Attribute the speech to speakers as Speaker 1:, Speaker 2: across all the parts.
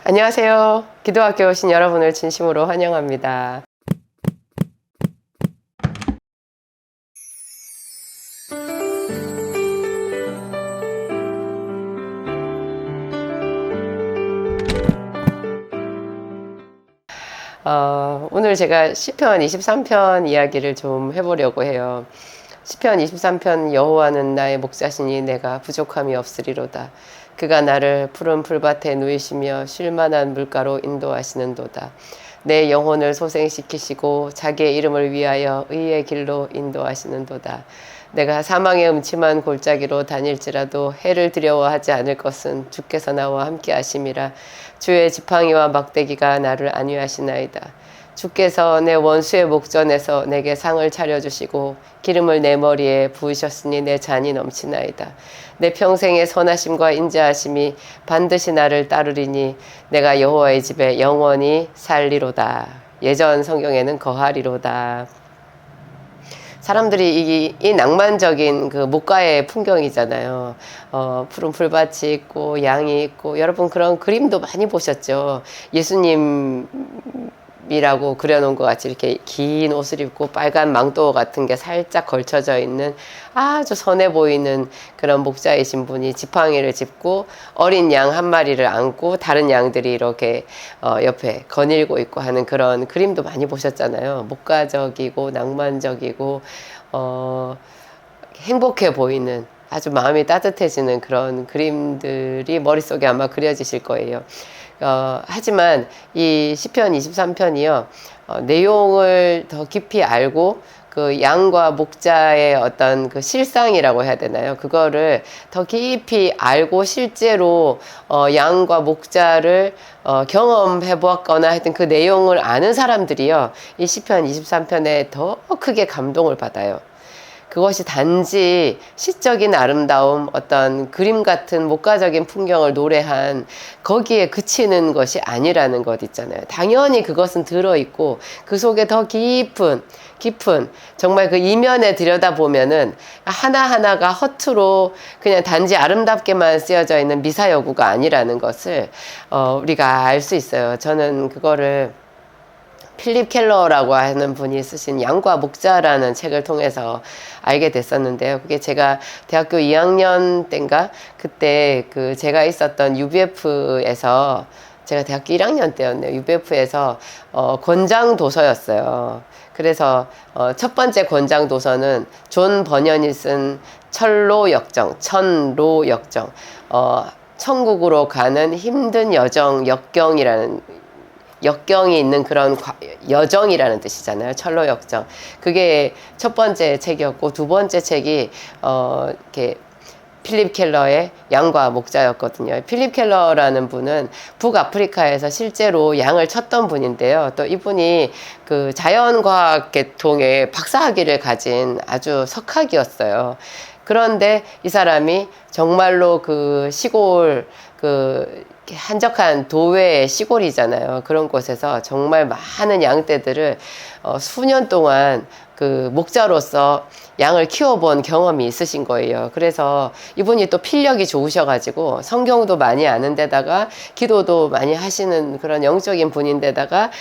Speaker 1: 안녕하세요. 기도학교 오신 여러분을 진심으로 환영합니다. 오늘 제가 시편 23편 이야기를 좀 해보려고 해요. 시편 23편 여호와는 나의 목자시니 내가 부족함이 없으리로다. 그가 나를 푸른 풀밭에 누이시며 쉴만한 물가로 인도하시는도다. 내 영혼을 소생시키시고 자기의 이름을 위하여 의의 길로 인도하시는도다. 내가 사망의 음침한 골짜기로 다닐지라도 해를 두려워하지 않을 것은 주께서 나와 함께 하심이라. 주의 지팡이와 막대기가 나를 안위하시나이다. 주께서 내 원수의 목전에서 내게 상을 차려주시고 기름을 내 머리에 부으셨으니 내 잔이 넘치나이다. 내 평생의 선하심과 인자하심이 반드시 나를 따르리니 내가 여호와의 집에 영원히 살리로다. 예전 성경에는 거하리로다. 사람들이 이 낭만적인 그 목가의 풍경이잖아요. 푸른 풀밭이 있고 양이 있고, 여러분 그런 그림도 많이 보셨죠. 예수님이라고 그려놓은 것 같이 이렇게 긴 옷을 입고 빨간 망토 같은 게 살짝 걸쳐져 있는 아주 선해 보이는 그런 목자이신 분이 지팡이를 짚고 어린 양 한 마리를 안고 다른 양들이 이렇게 옆에 거닐고 있고 하는 그런 그림도 많이 보셨잖아요. 목가적이고 낭만적이고 행복해 보이는, 아주 마음이 따뜻해지는 그런 그림들이 머릿속에 아마 그려지실 거예요. 하지만 이 시편 23편이요, 내용을 더 깊이 알고 그 양과 목자의 어떤 그 실상이라고 해야 되나요? 그거를 더 깊이 알고 실제로 양과 목자를 경험해 보았거나 하여튼 그 내용을 아는 사람들이요, 이 시편 23편에 더 크게 감동을 받아요. 그것이 단지 시적인 아름다움, 어떤 그림 같은 목가적인 풍경을 노래한 거기에 그치는 것이 아니라는 것 있잖아요. 당연히 그것은 들어있고 그 속에 더 깊은 정말 그 이면에 들여다보면은 하나하나가 허투루 그냥 단지 아름답게만 쓰여져 있는 미사여구가 아니라는 것을 우리가 알 수 있어요. 저는 그거를 필립 켈러라고 하는 분이 쓰신 양과 목자라는 책을 통해서 알게 됐었는데요. 그게 제가 대학교 2학년 때인가 그때 그 제가 있었던 UBF에서, 제가 대학교 1학년 때였네요. UBF에서 권장 도서였어요. 그래서 첫 번째 권장 도서는 존 버년이 쓴 천로 역정, 천국으로 가는 힘든 여정, 역경이 있는 그런 여정이라는 뜻이잖아요. 철로 역정. 그게 첫 번째 책이었고, 두 번째 책이 이렇게 필립 켈러의 양과 목자였거든요. 필립 켈러라는 분은 북아프리카에서 실제로 양을 쳤던 분인데요. 또 이분이 그 자연과학 계통의 박사학위를 가진 아주 석학이었어요. 그런데 이 사람이 정말로 그 시골, 그 한적한 도외의 시골이잖아요. 그런 곳에서 정말 많은 양떼들을 수년 동안 그 목자로서 양을 키워본 경험이 있으신 거예요. 그래서 이분이 또 필력이 좋으셔가지고 성경도 많이 아는 데다가 기도도 많이 하시는 그런 영적인 분인데다가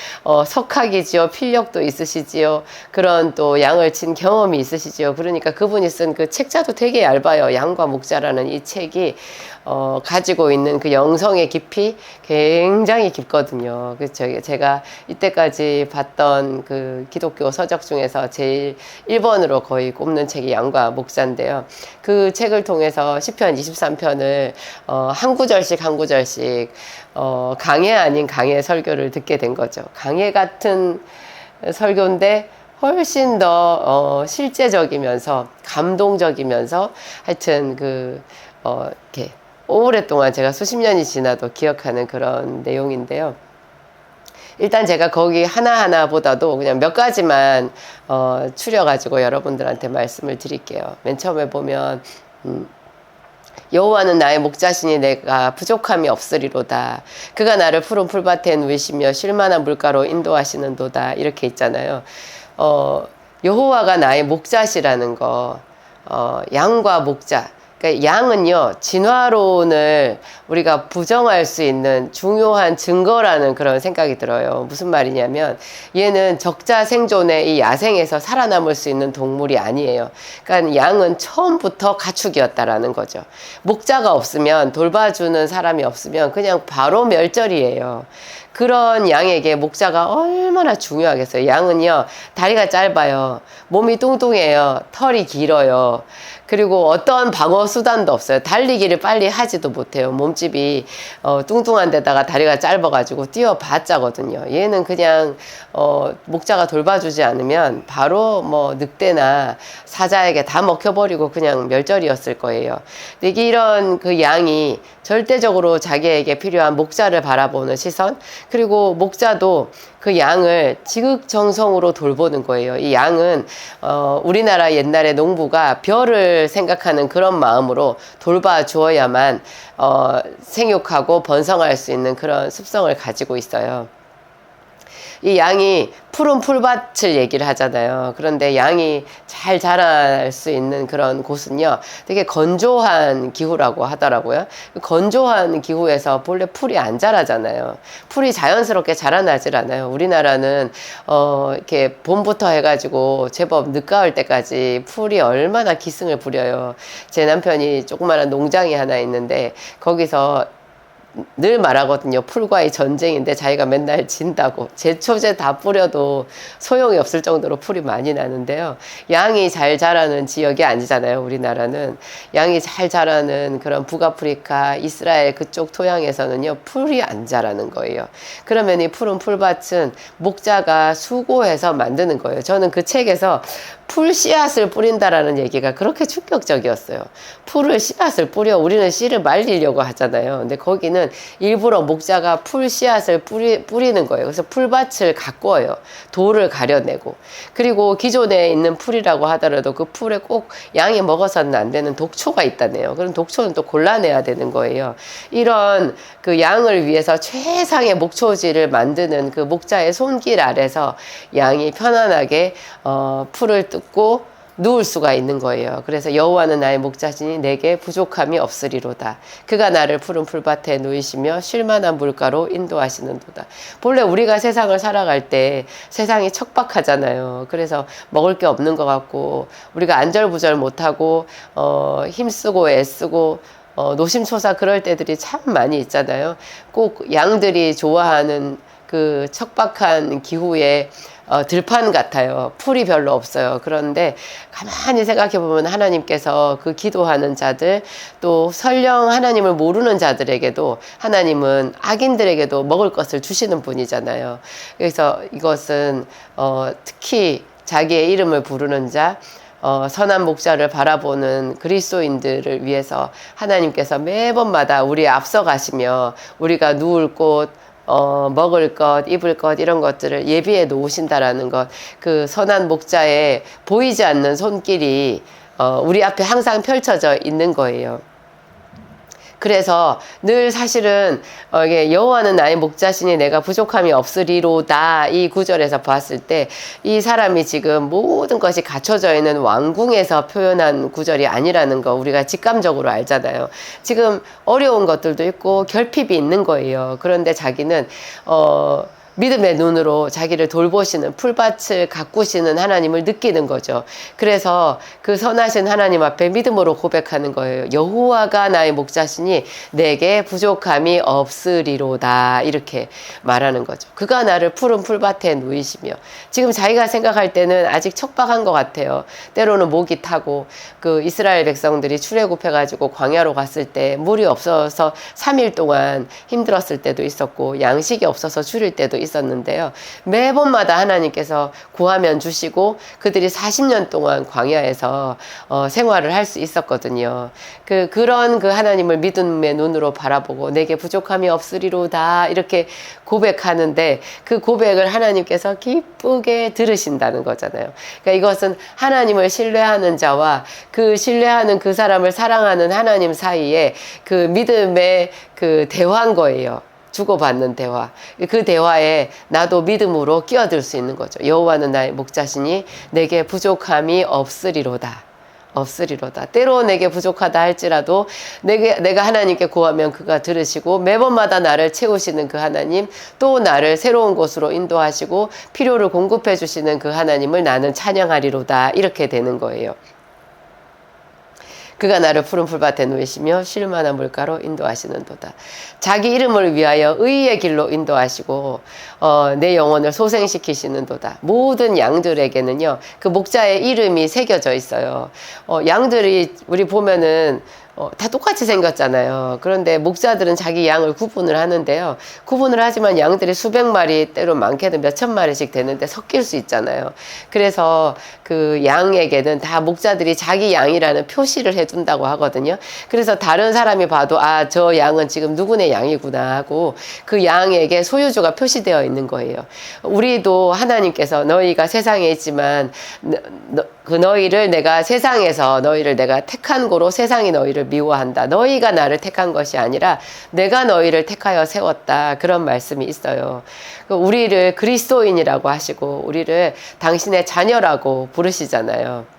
Speaker 1: 석학이지요, 필력도 있으시지요, 그런 또 양을 친 경험이 있으시지요. 그러니까 그분이 쓴 그 책자도 되게 얇아요. 양과 목자라는 이 책이 가지고 있는 그 영성의 깊이 굉장히 깊거든요. 그래서 제가 이때까지 봤던 그 기독교 서적 중에서 제일 1번으로 거의 꼽는 책이 양과 목자인데요. 그 책을 통해서 시편 23편을 한 구절씩 강해 아닌 강해 설교를 듣게 된 거죠. 강해 같은 설교인데 훨씬 더 실제적이면서 감동적이면서 하여튼 이렇게 오랫동안 제가 수십 년이 지나도 기억하는 그런 내용인데요. 일단 제가 거기 하나하나보다도 그냥 몇 가지만 추려가지고 여러분들한테 말씀을 드릴게요. 맨 처음에 보면 여호와는 나의 목자시니 내가 부족함이 없으리로다. 그가 나를 푸른 풀밭에 누이시며 쉴만한 물가로 인도하시는도다. 이렇게 있잖아요. 여호와가 나의 목자시라는 거, 양과 목자, 그러니까 그러니까 양은요, 진화론을 우리가 부정할 수 있는 중요한 증거라는 그런 생각이 들어요. 무슨 말이냐면 얘는 적자 생존의 이 야생에서 살아남을 수 있는 동물이 아니에요. 그러니까 양은 처음부터 가축이었다라는 거죠. 목자가 없으면, 돌봐주는 사람이 없으면 그냥 바로 멸절이에요. 그런 양에게 목자가 얼마나 중요하겠어요. 양은요, 다리가 짧아요. 몸이 뚱뚱해요. 털이 길어요. 그리고 어떤 방어 수단도 없어요. 달리기를 빨리 하지도 못해요. 몸집이 뚱뚱한 데다가 다리가 짧아가지고 뛰어봤자거든요. 얘는 그냥 목자가 돌봐주지 않으면 바로 뭐 늑대나 사자에게 다 먹혀버리고 그냥 멸절이었을 거예요. 근데 이런 그 양이 절대적으로 자기에게 필요한 목자를 바라보는 시선, 그리고 목자도 그 양을 지극정성으로 돌보는 거예요. 이 양은 우리나라 옛날에 농부가 별을 생각하는 그런 마음으로 돌봐주어야만 생육하고 번성할 수 있는 그런 습성을 가지고 있어요. 이 양이 푸른 풀밭을 얘기를 하잖아요. 그런데 양이 잘 자랄 수 있는 그런 곳은요, 되게 건조한 기후라고 하더라고요. 건조한 기후에서 본래 풀이 안 자라잖아요. 풀이 자연스럽게 자라나질 않아요. 우리나라는 이렇게 봄부터 해가지고 제법 늦가을 때까지 풀이 얼마나 기승을 부려요. 제 남편이 조그마한 농장이 하나 있는데 거기서 늘 말하거든요. 풀과의 전쟁인데 자기가 맨날 진다고. 제초제 다 뿌려도 소용이 없을 정도로 풀이 많이 나는데요. 양이 잘 자라는 지역이 아니잖아요. 우리나라는. 양이 잘 자라는 그런 북아프리카, 이스라엘 그쪽 토양에서는요, 풀이 안 자라는 거예요. 그러면 이 푸른 풀밭은 목자가 수고해서 만드는 거예요. 저는 그 책에서 풀 씨앗을 뿌린다라는 얘기가 그렇게 충격적이었어요. 풀을 씨앗을 뿌려. 우리는 씨를 말리려고 하잖아요. 근데 거기는 일부러 목자가 풀 씨앗을 뿌리는 거예요. 그래서 풀밭을 가꿔요. 돌을 가려내고. 그리고 기존에 있는 풀이라고 하더라도 그 풀에 꼭 양이 먹어서는 안 되는 독초가 있다네요. 그럼 독초는 또 골라내야 되는 거예요. 이런 그 양을 위해서 최상의 목초지를 만드는 그 목자의 손길 아래서 양이 편안하게 풀을 뜯고 누울 수가 있는 거예요. 그래서 여호와는 나의 목자시니 내게 부족함이 없으리로다. 그가 나를 푸른 풀밭에 누이시며 쉴만한 물가로 인도하시는도다. 본래 우리가 세상을 살아갈 때 세상이 척박하잖아요. 그래서 먹을 게 없는 것 같고 우리가 안절부절 못하고 힘쓰고 애쓰고 노심초사 그럴 때들이 참 많이 있잖아요. 꼭 양들이 좋아하는 그 척박한 기후에 들판 같아요. 풀이 별로 없어요. 그런데 가만히 생각해 보면 하나님께서 그 기도하는 자들, 또 설령 하나님을 모르는 자들에게도 하나님은 악인들에게도 먹을 것을 주시는 분이잖아요. 그래서 이것은 특히 자기의 이름을 부르는 자, 선한 목자를 바라보는 그리스도인들을 위해서 하나님께서 매번마다 우리에 앞서 가시며 우리가 누울 곳, 먹을 것, 입을 것, 이런 것들을 예비해 놓으신다라는 것, 그 선한 목자의 보이지 않는 손길이 우리 앞에 항상 펼쳐져 있는 거예요. 그래서 늘 사실은 이게 여호와는 나의 목자시니 내가 부족함이 없으리로다, 이 구절에서 봤을 때 이 사람이 지금 모든 것이 갖춰져 있는 왕궁에서 표현한 구절이 아니라는 거 우리가 직감적으로 알잖아요. 지금 어려운 것들도 있고 결핍이 있는 거예요. 그런데 자기는 믿음의 눈으로 자기를 돌보시는, 풀밭을 가꾸시는 하나님을 느끼는 거죠. 그래서 그 선하신 하나님 앞에 믿음으로 고백하는 거예요. 여호와가 나의 목자시니 내게 부족함이 없으리로다, 이렇게 말하는 거죠. 그가 나를 푸른 풀밭에 누이시며, 지금 자기가 생각할 때는 아직 척박한 것 같아요. 때로는 목이 타고, 그 이스라엘 백성들이 출애굽해가지고 광야로 갔을 때 물이 없어서 3일 동안 힘들었을 때도 있었고, 양식이 없어서 줄일 때도 있었는데요. 매번마다 하나님께서 구하면 주시고 그들이 40년 동안 광야에서 생활을 할 수 있었거든요. 그런 그 하나님을 믿음의 눈으로 바라보고 내게 부족함이 없으리로다, 이렇게 고백하는데 그 고백을 하나님께서 기쁘게 들으신다는 거잖아요. 그러니까 이것은 하나님을 신뢰하는 자와 그 신뢰하는 그 사람을 사랑하는 하나님 사이에 그 믿음의 그 대화인 거예요. 주고받는 대화. 그 대화에 나도 믿음으로 끼어들 수 있는 거죠. 여호와는 나의 목자시니 내게 부족함이 없으리로다. 없으리로다. 때로 내게 부족하다 할지라도 내가 하나님께 구하면 그가 들으시고 매번마다 나를 채우시는 그 하나님, 또 나를 새로운 곳으로 인도하시고 필요를 공급해 주시는 그 하나님을 나는 찬양하리로다. 이렇게 되는 거예요. 그가 나를 푸른 풀밭에 누이시며 쉴 만한 물가로 인도하시는도다. 자기 이름을 위하여 의의 길로 인도하시고 내 영혼을 소생시키시는도다. 모든 양들에게는요, 그 목자의 이름이 새겨져 있어요. 양들이 우리 보면은 다 똑같이 생겼잖아요. 그런데 목자들은 자기 양을 구분을 하는데요. 구분을 하지만 양들이 수백 마리, 때로 많게는 몇천 마리씩 되는데 섞일 수 있잖아요. 그래서 그 양에게는 다 목자들이 자기 양이라는 표시를 해둔다고 하거든요. 그래서 다른 사람이 봐도 아, 저 양은 지금 누구네 양이구나 하고 그 양에게 소유주가 표시되어 있는 거예요. 우리도 하나님께서 너희가 세상에 있지만 너희를 내가 세상에서 너희를 내가 택한 고로 세상이 너희를 미워한다. 너희가 나를 택한 것이 아니라 내가 너희를 택하여 세웠다. 그런 말씀이 있어요. 우리를 그리스도인이라고 하시고 우리를 당신의 자녀라고 부르시잖아요.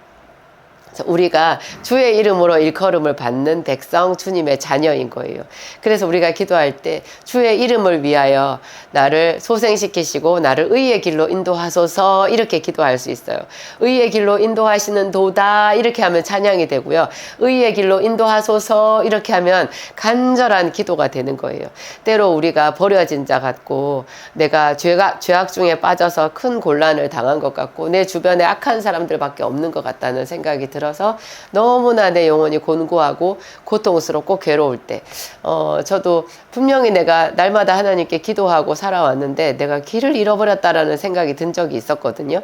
Speaker 1: 우리가 주의 이름으로 일컬음을 받는 백성, 주님의 자녀인 거예요. 그래서 우리가 기도할 때 주의 이름을 위하여 나를 소생시키시고 나를 의의 길로 인도하소서 이렇게 기도할 수 있어요. 의의 길로 인도하시는 도다 이렇게 하면 찬양이 되고요. 의의 길로 인도하소서 이렇게 하면 간절한 기도가 되는 거예요. 때로 우리가 버려진 자 같고 내가 죄악 중에 빠져서 큰 곤란을 당한 것 같고 내 주변에 악한 사람들밖에 없는 것 같다는 생각이 들어서 너무나 내 영혼이 곤고하고 고통스럽고 괴로울 때 저도 분명히 내가 날마다 하나님께 기도하고 살아왔는데 내가 길을 잃어버렸다라는 생각이 든 적이 있었거든요.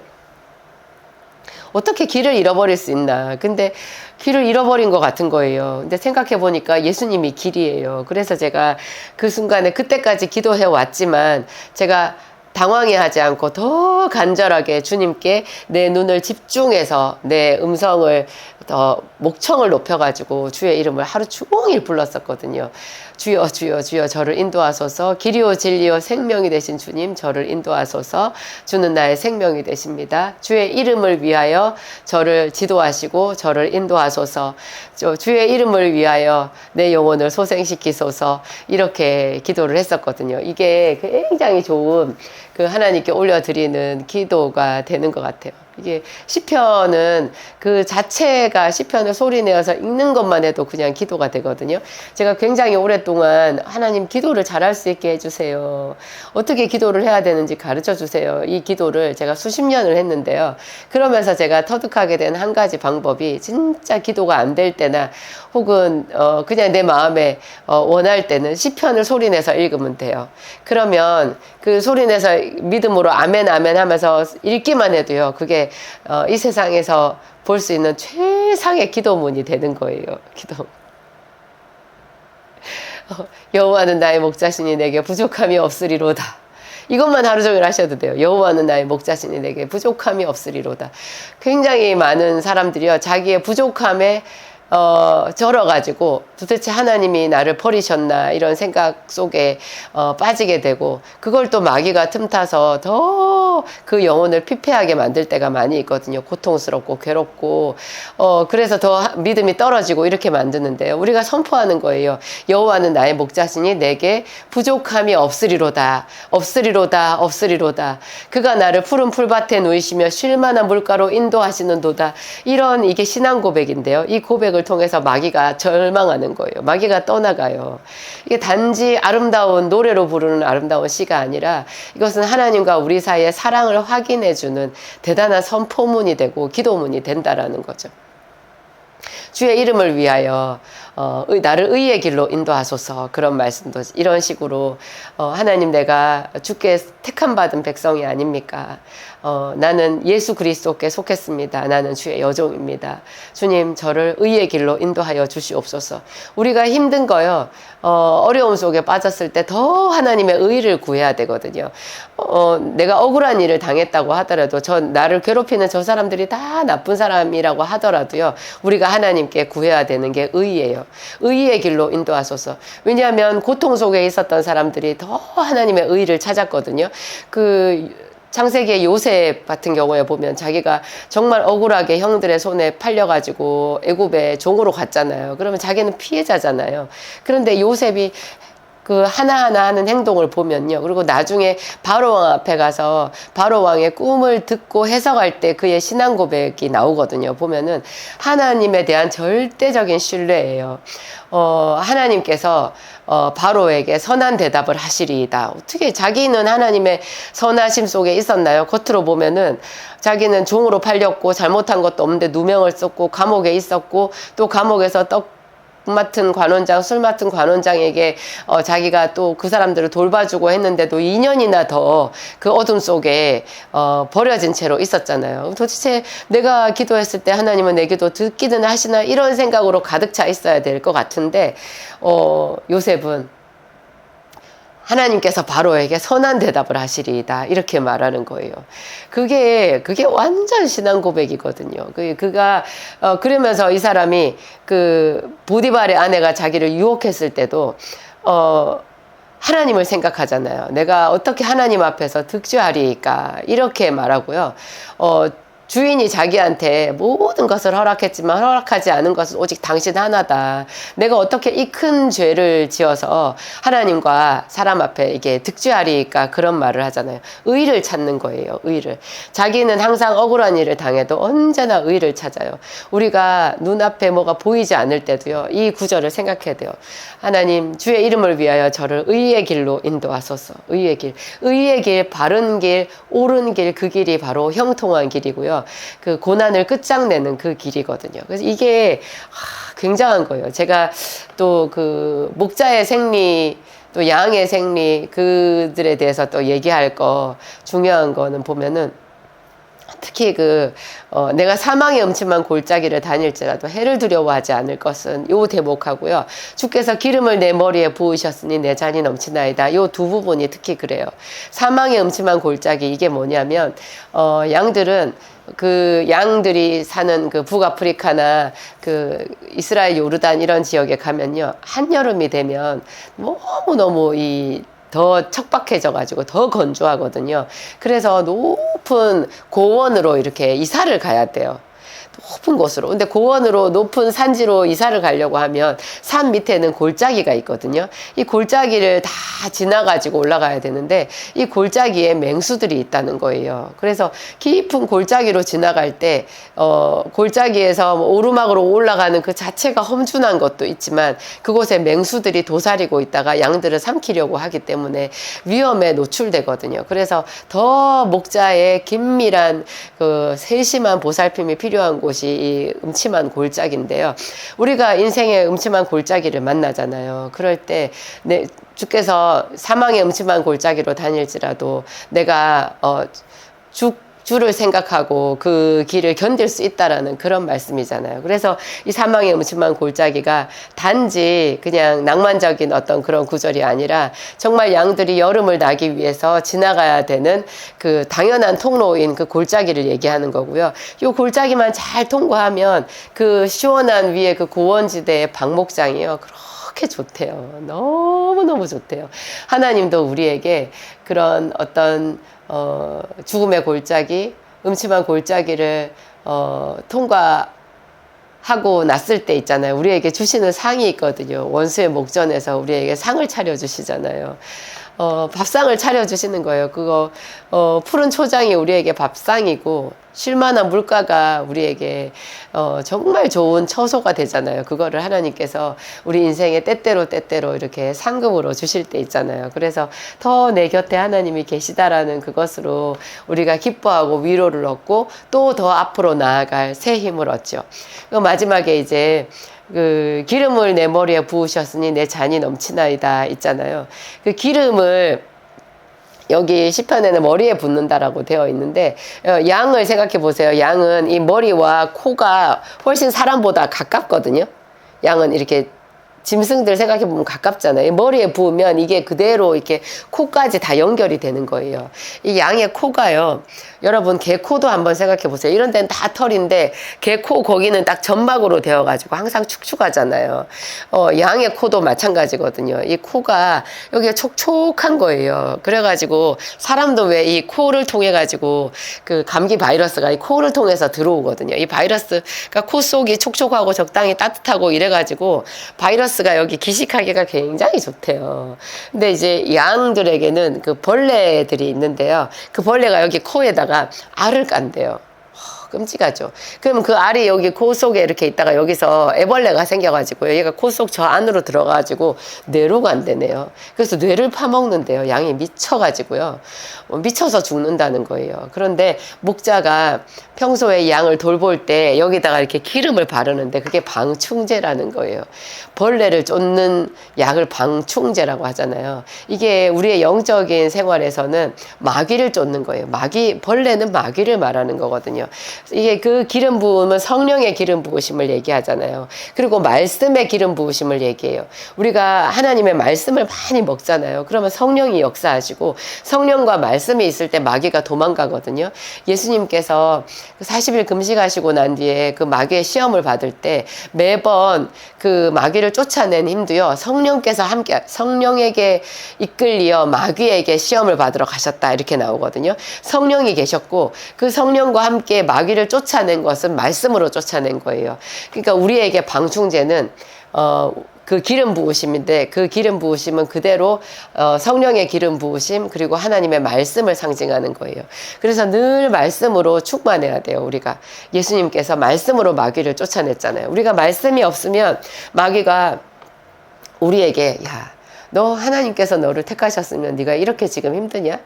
Speaker 1: 어떻게 길을 잃어버릴 수 있나. 근데 길을 잃어버린 것 같은 거예요. 근데 생각해 보니까 예수님이 길이에요. 그래서 제가 그 순간에 그때까지 기도해 왔지만 제가 당황해하지 않고 더 간절하게 주님께 내 눈을 집중해서 내 음성을 더 목청을 높여가지고 주의 이름을 하루 종일 불렀었거든요. 주여 주여 주여 저를 인도하소서. 길이요 진리요 생명이 되신 주님 저를 인도하소서. 주는 나의 생명이 되십니다. 주의 이름을 위하여 저를 지도하시고 저를 인도하소서. 주의 이름을 위하여 내 영혼을 소생시키소서. 이렇게 기도를 했었거든요. 이게 굉장히 좋은 그 하나님께 올려드리는 기도가 되는 것 같아요. 이게 시편은 그 자체가 시편을 소리내어서 읽는 것만 해도 그냥 기도가 되거든요. 제가 굉장히 오랫동안 하나님 기도를 잘할 수 있게 해주세요. 어떻게 기도를 해야 되는지 가르쳐 주세요. 이 기도를 제가 수십 년을 했는데요. 그러면서 제가 터득하게 된 한 가지 방법이 진짜 기도가 안 될 때나 혹은 그냥 내 마음에 원할 때는 시편을 소리내서 읽으면 돼요. 그러면 그 소리내서 믿음으로 아멘 아멘 하면서 읽기만 해도요. 그게 이 세상에서 볼 수 있는 최상의 기도문이 되는 거예요. 기도. 여호와는 나의 목자시니 내게 부족함이 없으리로다. 이것만 하루 종일 하셔도 돼요. 여호와는 나의 목자시니 내게 부족함이 없으리로다. 굉장히 많은 사람들이요. 자기의 부족함에 절어가지고 도대체 하나님이 나를 버리셨나 이런 생각 속에 빠지게 되고 그걸 또 마귀가 틈타서 더 그 영혼을 피폐하게 만들 때가 많이 있거든요. 고통스럽고 괴롭고 그래서 더 믿음이 떨어지고 이렇게 만드는데요. 우리가 선포하는 거예요. 여호와는 나의 목자시니 내게 부족함이 없으리로다. 없으리로다. 없으리로다. 그가 나를 푸른 풀밭에 누이시며 쉴 만한 물가로 인도하시는도다. 이런 이게 신앙 고백인데요. 이 고백을 통해서 마귀가 절망하는 거예요. 마귀가 떠나가요. 이게 단지 아름다운 노래로 부르는 아름다운 시가 아니라 이것은 하나님과 우리 사이의 사랑을 확인해주는 대단한 선포문이 되고 기도문이 된다라는 거죠. 주의 이름을 위하여 나를 의의 길로 인도하소서. 그런 말씀도 이런 식으로 하나님 내가 주께 택함 받은 백성이 아닙니까? 나는 예수 그리스도께 속했습니다. 나는 주의 여종입니다. 주님 저를 의의 길로 인도하여 주시옵소서. 우리가 힘든 거요. 어려움 속에 빠졌을 때 더 하나님의 의를 구해야 되거든요. 내가 억울한 일을 당했다고 하더라도 나를 괴롭히는 저 사람들이 다 나쁜 사람이라고 하더라도요. 우리가 하나님께 구해야 되는 게 의예요. 의의 길로 인도하소서. 왜냐하면 고통 속에 있었던 사람들이 더 하나님의 의를 찾았거든요. 창세기의 요셉 같은 경우에 보면 자기가 정말 억울하게 형들의 손에 팔려가지고 애굽에 종으로 갔잖아요. 그러면 자기는 피해자잖아요. 그런데 요셉이 그 하나하나 하는 행동을 보면요. 그리고 나중에 바로왕 앞에 가서 바로왕의 꿈을 듣고 해석할 때 그의 신앙 고백이 나오거든요. 보면은 하나님에 대한 절대적인 신뢰예요. 하나님께서 바로에게 선한 대답을 하시리이다. 어떻게 자기는 하나님의 선하심 속에 있었나요? 겉으로 보면은 자기는 종으로 팔렸고 잘못한 것도 없는데 누명을 썼고 감옥에 있었고 또 감옥에서 맡은 관원장, 술 맡은 관원장에게 자기가 또 그 사람들을 돌봐주고 했는데도 2년이나 더 그 어둠 속에 버려진 채로 있었잖아요. 도대체 내가 기도했을 때 하나님은 내 기도 듣기는 하시나 이런 생각으로 가득 차 있어야 될 것 같은데 요셉은 하나님께서 바로에게 선한 대답을 하시리이다 이렇게 말하는 거예요. 그게 완전 신앙 고백이거든요. 그가 그러면서 이 사람이 그 보디발의 아내가 자기를 유혹했을 때도 하나님을 생각하잖아요. 내가 어떻게 하나님 앞에서 득죄하리까 이렇게 말하고요. 주인이 자기한테 모든 것을 허락했지만 허락하지 않은 것은 오직 당신 하나다. 내가 어떻게 이 큰 죄를 지어서 하나님과 사람 앞에 이게 득죄하리까 그런 말을 하잖아요. 의를 찾는 거예요. 의를. 자기는 항상 억울한 일을 당해도 언제나 의를 찾아요. 우리가 눈앞에 뭐가 보이지 않을 때도요. 이 구절을 생각해야 돼요. 하나님 주의 이름을 위하여 저를 의의 길로 인도하소서. 의의 길. 의의 길, 바른 길, 옳은 길, 그 길이 바로 형통한 길이고요. 그 고난을 끝장내는 그 길이거든요. 그래서 이게 굉장한 거예요. 제가 또 그 목자의 생리 또 양의 생리 그들에 대해서 또 얘기할 거 중요한 거는 보면은 특히 내가 사망의 음침한 골짜기를 다닐지라도 해를 두려워하지 않을 것은 요 대목하고요. 주께서 기름을 내 머리에 부으셨으니 내 잔이 넘치나이다. 요 두 부분이 특히 그래요. 사망의 음침한 골짜기 이게 뭐냐면 양들은 그 양들이 사는 그 북아프리카나 그 이스라엘 요르단 이런 지역에 가면요. 한여름이 되면 너무너무 더 척박해져가지고 더 건조하거든요. 그래서 높은 고원으로 이렇게 이사를 가야 돼요. 높은 곳으로. 근데 고원으로 높은 산지로 이사를 가려고 하면 산 밑에는 골짜기가 있거든요. 이 골짜기를 다 지나가지고 올라가야 되는데 이 골짜기에 맹수들이 있다는 거예요. 그래서 깊은 골짜기로 지나갈 때 골짜기에서 오르막으로 올라가는 그 자체가 험준한 것도 있지만 그곳에 맹수들이 도사리고 있다가 양들을 삼키려고 하기 때문에 위험에 노출되거든요. 그래서 더 목자의 긴밀한 그 세심한 보살핌이 필요한 곳이 이 음침한 골짜기인데요. 우리가 인생의 음침한 골짜기를 만나잖아요. 그럴 때 주께서 사망의 음침한 골짜기로 다닐지라도 내가 주를 생각하고 그 길을 견딜 수 있다라는 그런 말씀이잖아요. 그래서 이 사망의 음침한 골짜기가 단지 그냥 낭만적인 어떤 그런 구절이 아니라 정말 양들이 여름을 나기 위해서 지나가야 되는 그 당연한 통로인 그 골짜기를 얘기하는 거고요. 이 골짜기만 잘 통과하면 그 시원한 위에 그 고원지대의 방목장이요. 그렇게 좋대요. 너무너무 좋대요. 하나님도 우리에게 그런 어떤 죽음의 골짜기, 음침한 골짜기를 통과하고 났을 때 있잖아요. 우리에게 주시는 상이 있거든요. 원수의 목전에서 우리에게 상을 차려주시잖아요. 밥상을 차려주시는 거예요. 그거 푸른 초장이 우리에게 밥상이고 쉴만한 물가가 우리에게 정말 좋은 처소가 되잖아요. 그거를 하나님께서 우리 인생에 때때로 이렇게 상급으로 주실 때 있잖아요. 그래서 더 내 곁에 하나님이 계시다라는 그것으로 우리가 기뻐하고 위로를 얻고 또 더 앞으로 나아갈 새 힘을 얻죠. 마지막에 이제 그 기름을 내 머리에 부으셨으니 내 잔이 넘치나이다 있잖아요. 그 기름을 여기 시편에는 머리에 붓는다라고 되어 있는데 양을 생각해 보세요. 양은 이 머리와 코가 훨씬 사람보다 가깝거든요. 양은 이렇게 짐승들 생각해 보면 가깝잖아요. 머리에 부으면 이게 그대로 이렇게 코까지 다 연결이 되는 거예요. 이 양의 코가요. 여러분 개코도 한번 생각해 보세요. 이런 데는 다 털인데 개코 거기는 딱 점막으로 되어가지고 항상 축축하잖아요. 양의 코도 마찬가지거든요. 이 코가 여기가 촉촉한 거예요. 그래가지고 사람도 왜 이 코를 통해 가지고 그 감기 바이러스가 이 코를 통해서 들어오거든요. 이 바이러스가 코 속이 촉촉하고 적당히 따뜻하고 이래가지고 바이러스가 여기 기식하기가 굉장히 좋대요. 근데 이제 양들에게는 그 벌레들이 있는데요. 그 벌레가 여기 코에다가 알을 깐대요. 끔찍하죠. 그럼 그 알이 여기 코 속에 이렇게 있다가 여기서 애벌레가 생겨가지고 얘가 코 속 저 안으로 들어가가지고 뇌로 간대네요. 그래서 뇌를 파먹는데요. 양이 미쳐가지고요. 미쳐서 죽는다는 거예요. 그런데 목자가 평소에 양을 돌볼 때 여기다가 이렇게 기름을 바르는데 그게 방충제라는 거예요. 벌레를 쫓는 약을 방충제라고 하잖아요. 이게 우리의 영적인 생활에서는 마귀를 쫓는 거예요. 벌레는 마귀를 말하는 거거든요. 이게 그 기름 부음은 성령의 기름 부으심을 얘기하잖아요. 그리고 말씀의 기름 부으심을 얘기해요. 우리가 하나님의 말씀을 많이 먹잖아요. 그러면 성령이 역사하시고 성령과 말씀이 있을 때 마귀가 도망가거든요. 예수님께서 40일 금식하시고 난 뒤에 그 마귀의 시험을 받을 때 매번 그 마귀를 쫓아낸 힘도요. 성령께서 함께 성령에게 이끌리어 마귀에게 시험을 받으러 가셨다 이렇게 나오거든요. 성령이 계셨고 그 성령과 함께 마귀를 쫓아낸 것은 말씀으로 쫓아낸 거예요. 그러니까 우리에게 방충제는 그 기름 부으심인데 그 기름 부으심은 그대로 성령의 기름 부으심 그리고 하나님의 말씀을 상징하는 거예요. 그래서 늘 말씀으로 충만해야 돼요. 우리가 예수님께서 말씀으로 마귀를 쫓아냈잖아요. 우리가 말씀이 없으면 마귀가 우리에게 너 하나님께서 너를 택하셨으면 네가 이렇게 지금 힘드냐?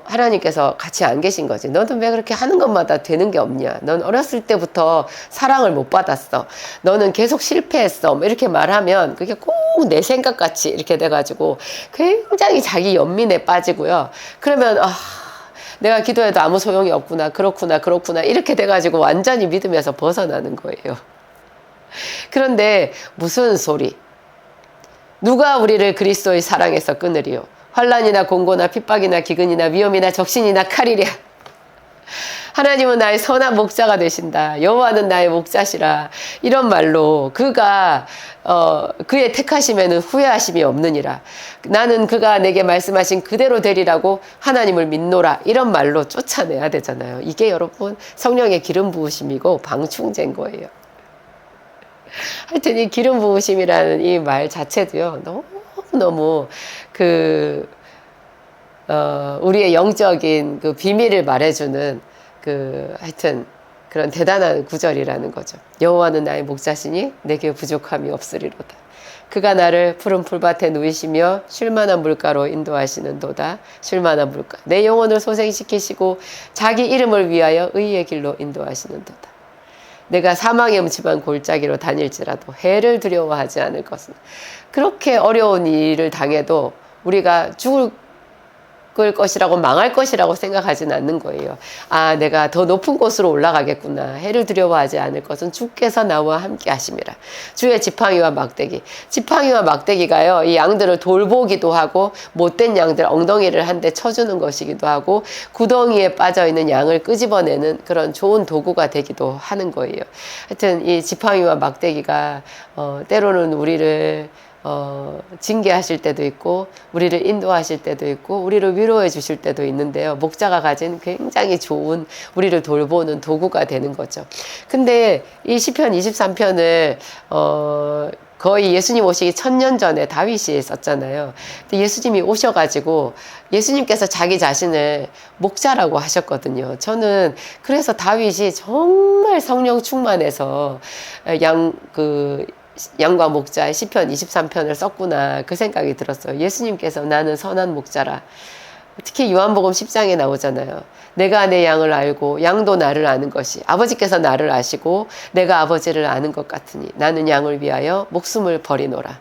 Speaker 1: 하나님께서 같이 안 계신 거지. 너는 왜 그렇게 하는 것마다 되는 게 없냐? 넌 어렸을 때부터 사랑을 못 받았어. 너는 계속 실패했어. 뭐 이렇게 말하면 그게 꼭 내 생각같이 이렇게 돼가지고 굉장히 자기 연민에 빠지고요. 그러면 내가 기도해도 아무 소용이 없구나. 그렇구나. 이렇게 돼가지고 완전히 믿음에서 벗어나는 거예요. 그런데 무슨 소리? 누가 우리를 그리스도의 사랑에서 끊으리요? 환난이나 공고나 핍박이나 기근이나 위험이나 적신이나 칼이랴. 하나님은 나의 선한 목자가 되신다. 여호와는 나의 목자시라. 이런 말로 그가 그의 택하심에는 후회하심이 없느니라. 나는 그가 내게 말씀하신 그대로 되리라고 하나님을 믿노라. 이런 말로 쫓아내야 되잖아요. 이게 여러분 성령의 기름 부으심이고 방충제인 거예요. 하여튼 이 기름 부으심이라는 이 말 자체도요. 너무 우리의 영적인 그 비밀을 말해주는 하여튼 그런 대단한 구절이라는 거죠. 여호와는 나의 목자시니 내게 부족함이 없으리로다. 그가 나를 푸른 풀밭에 누이시며 쉴만한 물가로 인도하시는도다. 쉴만한 물가. 내 영혼을 소생시키시고 자기 이름을 위하여 의의 길로 인도하시는도다. 내가 사망의 음침한 골짜기로 다닐지라도 해를 두려워하지 않을 것은. 그렇게 어려운 일을 당해도 우리가 죽을 것이라고 망할 것이라고 생각하지는 않는 거예요. 내가 더 높은 곳으로 올라가겠구나. 해를 두려워하지 않을 것은 주께서 나와 함께 하심이라. 주의 지팡이와 막대기. 지팡이와 막대기가요. 이 양들을 돌보기도 하고 못된 양들 엉덩이를 한 대 쳐주는 것이기도 하고 구덩이에 빠져있는 양을 끄집어내는 그런 좋은 도구가 되기도 하는 거예요. 하여튼 이 지팡이와 막대기가 때로는 우리를 징계하실 때도 있고 우리를 인도하실 때도 있고 우리를 위로해 주실 때도 있는데요. 목자가 가진 굉장히 좋은 우리를 돌보는 도구가 되는 거죠. 근데 이 시편 23편을 거의 예수님 오시기 1000년 전에 다윗이 썼잖아요. 근데 예수님이 오셔가지고 예수님께서 자기 자신을 목자라고 하셨거든요. 저는 그래서 다윗이 정말 성령 충만해서 양과 목자의 시편 23편을 썼구나 그 생각이 들었어요. 예수님께서 나는 선한 목자라. 특히 요한복음 10장에 나오잖아요. 내가 내 양을 알고 양도 나를 아는 것이 아버지께서 나를 아시고 내가 아버지를 아는 것 같으니 나는 양을 위하여 목숨을 버리노라.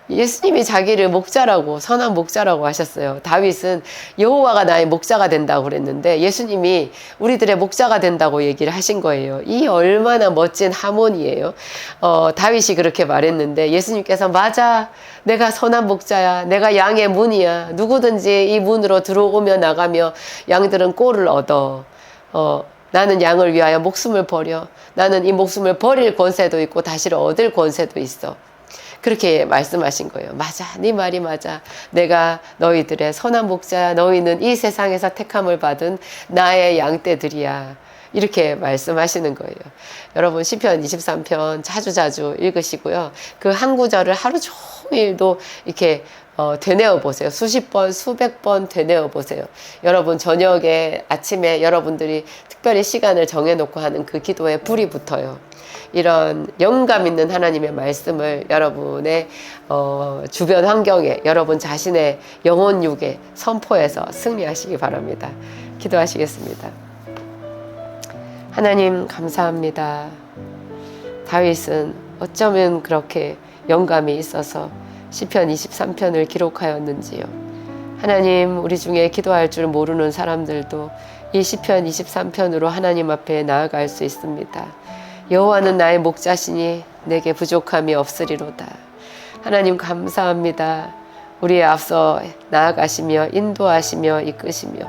Speaker 1: 예수님이 자기를 목자라고 선한 목자라고 하셨어요. 다윗은 여호와가 나의 목자가 된다고 그랬는데 예수님이 우리들의 목자가 된다고 얘기를 하신 거예요. 이 얼마나 멋진 하모니예요. 다윗이 그렇게 말했는데 예수님께서 맞아, 내가 선한 목자야, 내가 양의 문이야, 누구든지 이 문으로 들어오며 나가며 양들은 꼴을 얻어. 나는 양을 위하여 목숨을 버려. 나는 이 목숨을 버릴 권세도 있고 다시를 얻을 권세도 있어. 그렇게 말씀하신 거예요. 맞아, 네 말이 맞아. 내가 너희들의 선한 목자야. 너희는 이 세상에서 택함을 받은 나의 양떼들이야. 이렇게 말씀하시는 거예요. 여러분 시편 23편 자주자주 읽으시고요. 그 한 구절을 하루 종일도 이렇게 되뇌어 보세요. 수십 번, 수백 번 되뇌어 보세요. 여러분 저녁에, 아침에 여러분들이 특별히 시간을 정해놓고 하는 그 기도에 불이 붙어요. 이런 영감 있는 하나님의 말씀을 여러분의 주변 환경에, 여러분 자신의 영혼 육에 선포해서 승리하시기 바랍니다. 기도하시겠습니다. 하나님 감사합니다. 다윗은 어쩌면 그렇게 영감이 있어서 시편 23편을 기록하였는지요. 하나님, 우리 중에 기도할 줄 모르는 사람들도 이 시편 23편으로 하나님 앞에 나아갈 수 있습니다. 여호와는 나의 목자시니 내게 부족함이 없으리로다. 하나님 감사합니다. 우리의 앞서 나아가시며 인도하시며 이끄시며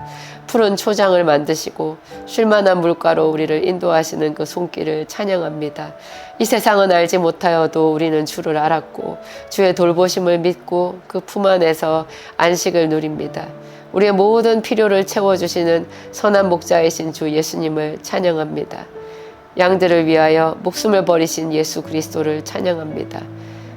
Speaker 1: 푸른 초장을 만드시고 쉴만한 물가로 우리를 인도하시는 그 손길을 찬양합니다. 이 세상은 알지 못하여도 우리는 주를 알았고 주의 돌보심을 믿고 그 품 안에서 안식을 누립니다. 우리의 모든 필요를 채워주시는 선한 목자이신 주 예수님을 찬양합니다. 양들을 위하여 목숨을 버리신 예수 그리스도를 찬양합니다.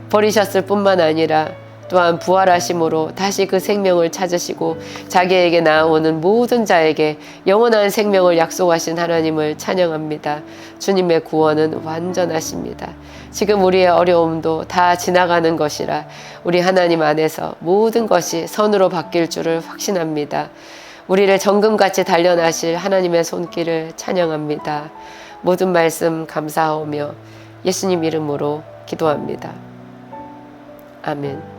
Speaker 1: 버리셨을 뿐만 아니라 또한 부활하심으로 다시 그 생명을 찾으시고 자기에게 나아오는 모든 자에게 영원한 생명을 약속하신 하나님을 찬양합니다. 주님의 구원은 완전하십니다. 지금 우리의 어려움도 다 지나가는 것이라 우리 하나님 안에서 모든 것이 선으로 바뀔 줄을 확신합니다. 우리를 정금같이 단련하실 하나님의 손길을 찬양합니다. 모든 말씀 감사하오며 예수님 이름으로 기도합니다. 아멘.